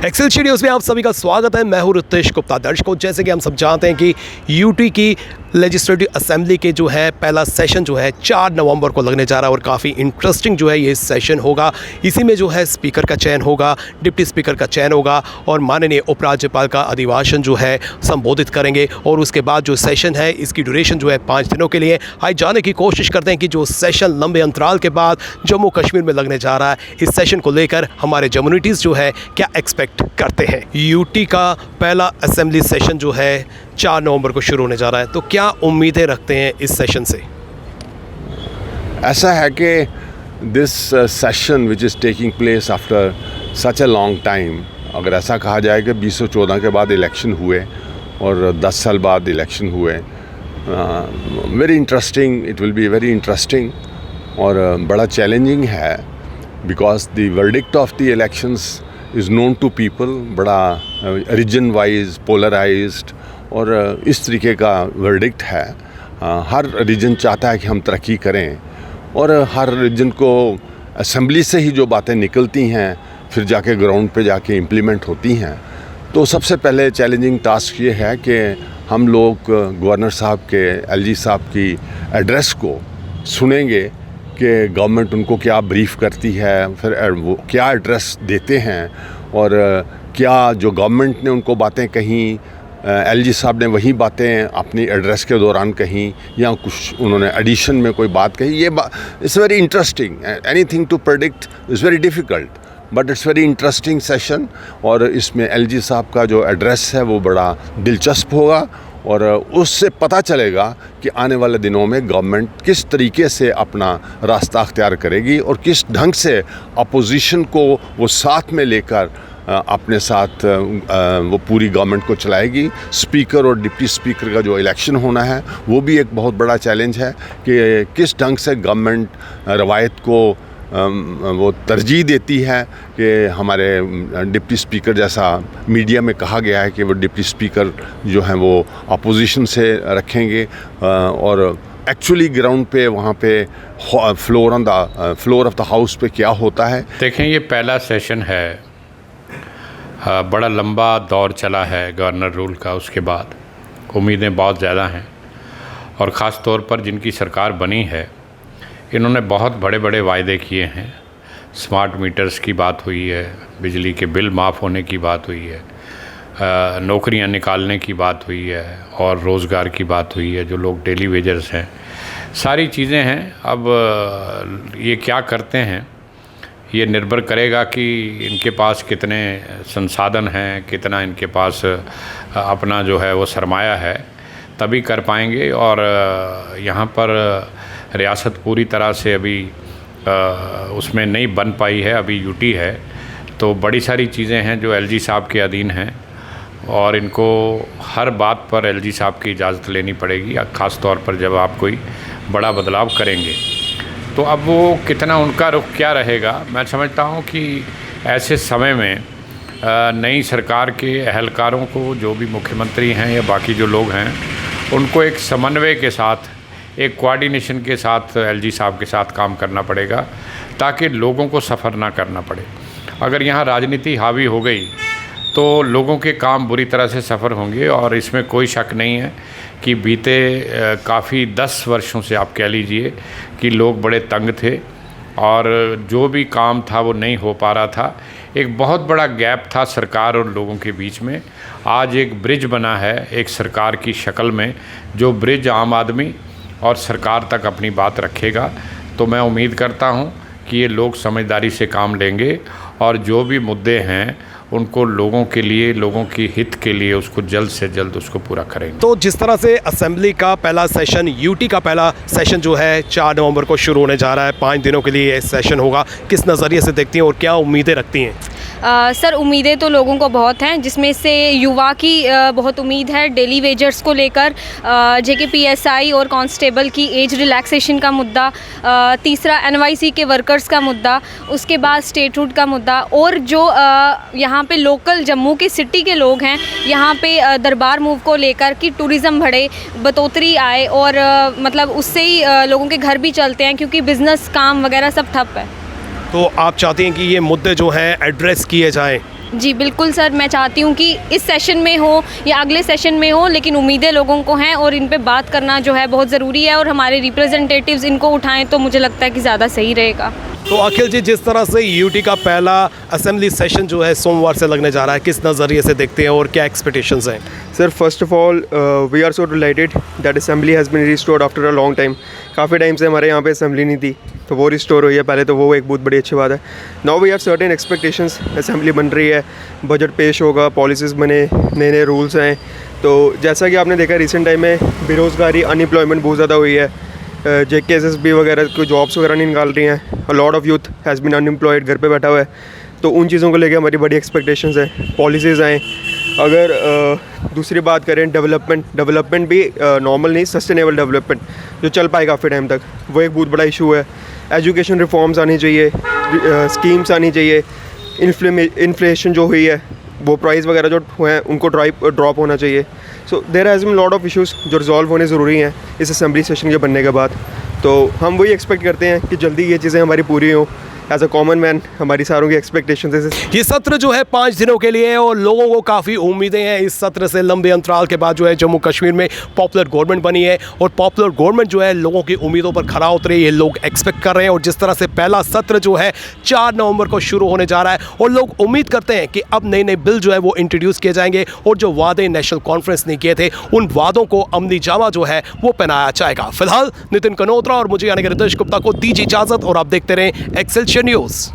Excel news में आप सभी का स्वागत है। मैं हूं रितेश गुप्ता। दर्शकों, जैसे कि हम सब जानते हैं कि यूटी की लेजिस्लेटिव असेंबली के जो है पहला सेशन जो है 4 नवंबर को लगने जा रहा है और काफ़ी इंटरेस्टिंग जो है ये सेशन होगा। इसी में जो है स्पीकर का चयन होगा, डिप्टी स्पीकर का चयन होगा और माननीय उपराज्यपाल का अभिभाषण जो है संबोधित करेंगे। और उसके बाद जो सेशन है इसकी ड्यूरेशन जो है 5 दिनों के लिए। आइए जानने की कोशिश करते हैं कि जो सेशन लंबे अंतराल के बाद जम्मू कश्मीर में लगने जा रहा है, इस सेशन को लेकर हमारे जम्मूनिटीज़ जो है क्या एक्सपेक्ट करते हैं। यूटी का पहला असेंबली सेशन जो है 4 नवंबर को शुरू होने जा रहा है, तो क्या उम्मीदें रखते हैं इस सेशन से? ऐसा है कि this session which is taking place after such a long time, अगर ऐसा कहा जाए कि 2014 के बाद इलेक्शन हुए और 10 साल बाद इलेक्शन हुए, very interesting, it will be very interesting और बड़ा चैलेंजिंग है because the verdict of the elections is known to people, बड़ा रीजन वाइज पोलराइज्ड और इस तरीके का वर्डिक्ट है। हर रीजन चाहता है कि हम तरक्की करें और हर रीजन को असेंबली से ही जो बातें निकलती हैं फिर जाके ग्राउंड पे जाके इम्प्लीमेंट होती हैं। तो सबसे पहले चैलेंजिंग टास्क ये है कि हम लोग गवर्नर साहब के, एलजी साहब की एड्रेस को सुनेंगे कि गवर्नमेंट उनको क्या ब्रीफ करती है, फिर वो क्या एड्रेस देते हैं और क्या जो गवर्नमेंट ने उनको बातें कहीं, एलजी साहब ने वही बातें अपनी एड्रेस के दौरान कहीं या कुछ उन्होंने एडिशन में कोई बात कही। ये it's very interesting. Anything to predict is very difficult but it's very interesting session और इसमें एलजी साहब का जो एड्रेस है वो बड़ा दिलचस्प होगा और उससे पता चलेगा कि आने वाले दिनों में गवर्नमेंट किस तरीके से अपना रास्ता अख्तियार करेगी और किस ढंग से अपोजिशन को वो साथ में लेकर अपने साथ वो पूरी गवर्नमेंट को चलाएगी। स्पीकर और डिप्टी स्पीकर का जो इलेक्शन होना है वो भी एक बहुत बड़ा चैलेंज है कि किस ढंग से गवर्नमेंट रवायत को वो तरजीह देती है कि हमारे डिप्टी स्पीकर, जैसा मीडिया में कहा गया है कि वो डिप्टी स्पीकर जो हैं वो अपोजिशन से रखेंगे और एक्चुअली ग्राउंड पे वहाँ पे फ्लोर ऑफ द हाउस पे क्या होता है। देखें, ये पहला सेशन है, बड़ा लंबा दौर चला है गवर्नर रूल का। उसके बाद उम्मीदें बहुत ज़्यादा हैं और ख़ास तौर पर जिनकी सरकार बनी है इन्होंने बहुत बड़े बड़े वायदे किए हैं। स्मार्ट मीटर्स की बात हुई है, बिजली के बिल माफ़ होने की बात हुई है, नौकरियां निकालने की बात हुई है और रोज़गार की बात हुई है, जो लोग डेली वेजर्स हैं, सारी चीज़ें हैं। अब ये क्या करते हैं ये निर्भर करेगा कि इनके पास कितने संसाधन हैं, कितना इनके पास अपना जो है वो सरमाया है, तभी कर पाएंगे। और यहाँ पर रियासत पूरी तरह से अभी उसमें नहीं बन पाई है, अभी यूटी है, तो बड़ी सारी चीज़ें हैं जो एलजी साहब के अधीन हैं और इनको हर बात पर एलजी साहब की इजाज़त लेनी पड़ेगी, ख़ास तौर पर जब आप कोई बड़ा बदलाव करेंगे। तो अब वो कितना उनका रुख क्या रहेगा, मैं समझता हूँ कि ऐसे समय में नई सरकार के एहलकारों को, जो भी मुख्यमंत्री हैं या बाकी जो लोग हैं, उनको एक समन्वय के साथ, एक कोऑर्डिनेशन के साथ एलजी साहब के साथ काम करना पड़ेगा ताकि लोगों को सफ़र ना करना पड़े। अगर यहाँ राजनीति हावी हो गई तो लोगों के काम बुरी तरह से सफ़र होंगे और इसमें कोई शक नहीं है कि बीते काफ़ी 10 वर्षों से आप कह लीजिए कि लोग बड़े तंग थे और जो भी काम था वो नहीं हो पा रहा था। एक बहुत बड़ा गैप था सरकार और लोगों के बीच में। आज एक ब्रिज बना है एक सरकार की शक्ल में, जो ब्रिज आम आदमी और सरकार तक अपनी बात रखेगा। तो मैं उम्मीद करता हूं कि ये लोग समझदारी से काम लेंगे और जो भी मुद्दे हैं उनको लोगों के लिए, लोगों की हित के लिए उसको जल्द से जल्द उसको पूरा करेंगे। तो जिस तरह से असेंबली का पहला सेशन, यूटी का पहला सेशन जो है 4 नवंबर को शुरू होने जा रहा है, 5 दिनों के लिए सेशन होगा, किस नज़रिए से देखती हैं और क्या उम्मीदें रखती हैं? सर, उम्मीदें तो लोगों को बहुत हैं, जिसमें से युवा की बहुत उम्मीद है डेली वेजर्स को लेकर, जेकेपीएसआई और कांस्टेबल की एज रिलैक्सेशन का मुद्दा, तीसरा एनवाईसी के वर्कर्स का मुद्दा, उसके बाद स्टेटहुड का मुद्दा और जो यहाँ पे लोकल जम्मू के सिटी के लोग हैं, यहाँ पे दरबार मूव को लेकर कि टूरिज़्म बढ़े, बतौतरी आए और मतलब उससे ही लोगों के घर भी चलते हैं क्योंकि बिज़नेस काम वगैरह सब ठप है। तो आप चाहते हैं कि ये मुद्दे जो हैं एड्रेस किए जाएं जी बिल्कुल सर, मैं चाहती हूँ कि इस सेशन में हो या अगले सेशन में हो, लेकिन उम्मीदें लोगों को हैं और इन पे बात करना जो है बहुत ज़रूरी है, और हमारे रिप्रेजेंटेटिव्स इनको उठाएं तो मुझे लगता है कि ज़्यादा सही रहेगा। तो अखिल जी, जिस तरह से यूटी का पहला असेंबली सेशन जो है सोमवार से लगने जा रहा है, किस नज़रिए से देखते हैं और क्या एक्सपेक्टेशंस हैं? Sir first of all we are so delighted that assembly has been restored after a long time. काफ़ी टाइम से हमारे यहाँ पे असेंबली नहीं थी, तो वो रिस्टोर हुई है पहले, तो वो एक बहुत बड़ी अच्छी बात है। Now we have certain expectations, assembly बन रही है, बजट पेश होगा, पॉलिसीज़ बने, नए नए रूल्स हैं। तो जैसा कि आपने देखा रिसेंट टाइम में बेरोज़गारी, अनएम्प्लॉयमेंट बहुत ज़्यादा हुई है, JKSSB वगैरह कोई जॉब्स वगैरह नहीं निकाल रही हैं, lot of youth has been unemployed, घर पे बैठा हुआ है। तो उन चीज़ों को लेके हमारी बड़ी एक्सपेक्टेशंस हैं, पॉलिसीज़ आएँ। अगर दूसरी बात करें डेवलपमेंट भी नॉर्मल नहीं, सस्टेनेबल डेवलपमेंट जो चल पाए काफ़ी टाइम तक, वो एक बहुत बड़ा इशू है। एजुकेशन रिफॉर्म्स आनी चाहिए, स्कीम्स आनी चाहिए, इन्फ्लेशन जो हुई है, वो प्राइस वगैरह जो हुए हैं उनको ड्रॉप होना चाहिए। So there has been lot of issues जो रिजॉल्व होने ज़रूरी हैं इस असेंबली सेशन के बनने के बाद। तो हम वही एक्सपेक्ट करते हैं कि जल्दी ये चीज़ें हमारी पूरी हों। एज अ कॉमन मैन हमारी सारों की एक्सपेक्टेशन है। ये सत्र जो है 5 दिनों के लिए है और लोगों को काफ़ी उम्मीदें हैं इस सत्र से। लंबे अंतराल के बाद जो है जम्मू कश्मीर में पॉपुलर गवर्नमेंट बनी है और पॉपुलर गवर्नमेंट जो है लोगों की उम्मीदों पर खरा उतरे, ये लोग एक्सपेक्ट कर रहे हैं। और जिस तरह से पहला सत्र जो है 4 नवंबर को शुरू होने जा रहा है और लोग उम्मीद करते हैं कि अब नए नए बिल जो है वो इंट्रोड्यूस किए जाएंगे और जो वादे नेशनल कॉन्फ्रेंस ने किए थे उन वादों को अमली जामा जो है वो पहनाया जाएगा। फिलहाल नितिन कनोत्रा और मुझे यानी कि रितेश गुप्ता को दीजिए इजाज़त और आप देखते रहें एक्सेलशियर न्यूज़।